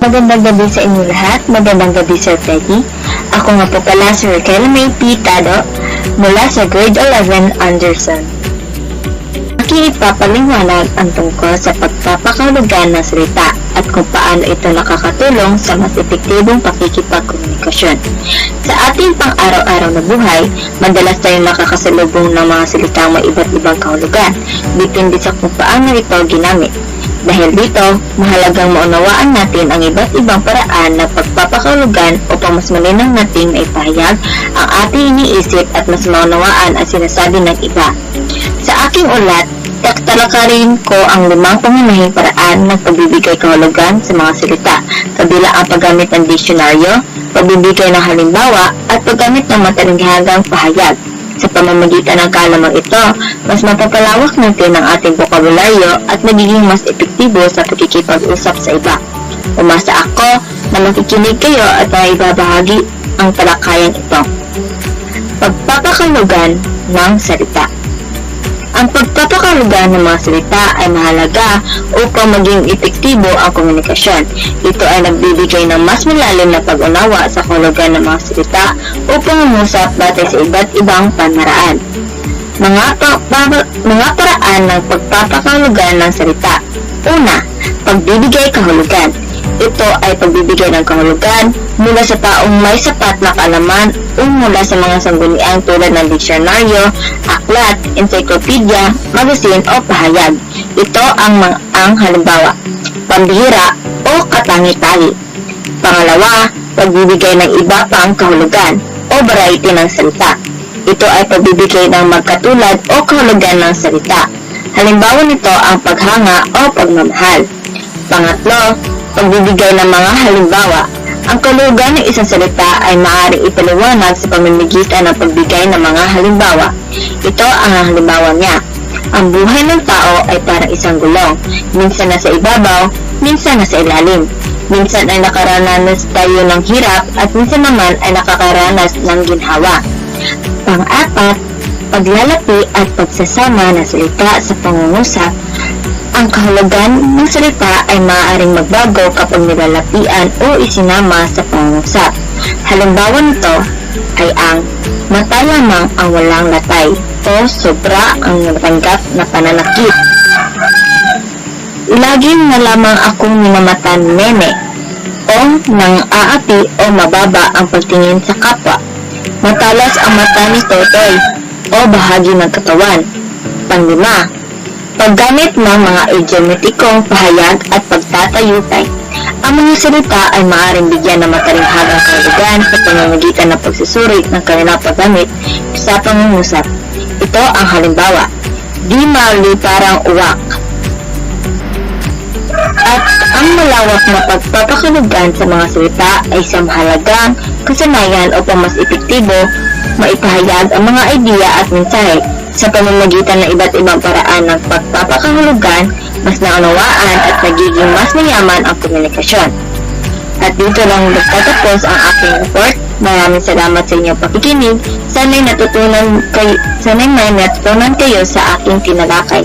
Magandang gabi sa inyo lahat. Magandang gabi, Sir Peggy. Ako nga po pala si Raquel May P. Tado mula sa Grade 11 Anderson. Aking ipapaliwanag ang tungkol sa pagpapakahulugan ng salita at kung paano ito nakakatulong sa mas epektibong pakikipagkomunikasyon. Sa ating pang-araw-araw na buhay, madalas tayong nakakasalubong ng mga salitang may iba't ibang kahulugan, depende sa kung paano ito ginamit. Dahil dito, mahalagang maunawaan natin ang iba't ibang paraan ng pagpapakahulugan upang mas malinang natin na ipahayag ang ating iniisip at mas maunawaan ang sinasabi ng iba. Sa aking ulat, talakarin ko ang 5 pangunahing paraan ng pagbibigay kahulugan sa mga salita, kabilang ang paggamit ng disyonaryo, pagbibigay ng halimbawa, at paggamit ng matalinghagang pahayag. Sa pamamagitan ng kalamang ito, mas mapapalawak natin ang ating bokabularyo at magiging mas epektibo sa pakikipag-usap sa iba. Umasa ako na makikinig kayo at maibabahagi ang talakayan ito. Pagpapakahulugan ng salita. Ang pagpapakahulugan ng mga salita ay mahalaga upang maging epektibo ang komunikasyon. Ito ay nagbibigay ng mas malalim na pag-unawa sa kahulugan ng mga salita upang umusap batay sa iba't ibang pamaraan. Mga paraan ng pagpapakahulugan ng salita. Una, pagbibigay kahulugan. Ito ay pagbibigay ng kahulugan mula sa taong may sapat na kaalaman o mula sa mga sangguniang tulad ng diksyonaryo, aklat, encyclopedia, magazine o pahayag. Ito ang halimbawa, pambihira o katangi-tangi. Pangalawa, pagbibigay ng iba pang kahulugan o variety ng salita. Ito ay pagbibigay ng magkatulad o kahulugan ng salita. Halimbawa nito ang paghanga o pagmamahal. Pangatlo, pagbibigay ng mga halimbawa. Ang kahulugan ng isang salita ay maaaring ipaliwanag sa pamamagitan ng pagbigay ng mga halimbawa. Ito ang halimbawa niya. Ang buhay ng tao ay parang isang gulong. Minsan nasa ibabaw, minsan nasa ilalim. Minsan ay nakaranas tayo ng hirap at minsan naman ay nakakaranas ng ginhawa. Pang-apat, paglalapi at pagsasama ng salita sa pangungusap. Ang kahulugan ng salita ay maaaring magbago kapag nilalapian o isinama sa pangungusap. Halimbawa nito ay ang mata lamang ang walang latay o sobra ang natanggap na pananakit. Laging na lamang akong minamata ni Nene o nang aapi o mababa ang pagtingin sa kapwa. Matalas ang mata ni Totoy o bahagi ng katawan. Panglima, paggamit ng mga idiomatikong pahayag at pagtatayutay. Ang mga salita ay maaaring bigyan ng matalinghagang kahulugan sa pamamagitan ng pagsusuri ng kanilang paggamit sa pangungusap. Ito ang halimbawa, di mali parang uwak. At ang malawak na pagpapakahulugan sa mga salita ay isang mahalagang kasanayan upang mas epektibo maipahayag ang mga ideya at mensahe. Sa pamamagitan ng iba't ibang paraan ng pagpapakahulugan, mas naunawaan at nagiging mas mayaman ang komunikasyon. At dito lang nagtatapos ang aking report. Maraming salamat sa inyong pakikinig. Sana'y may natutunan kayo sa aking tinalakay.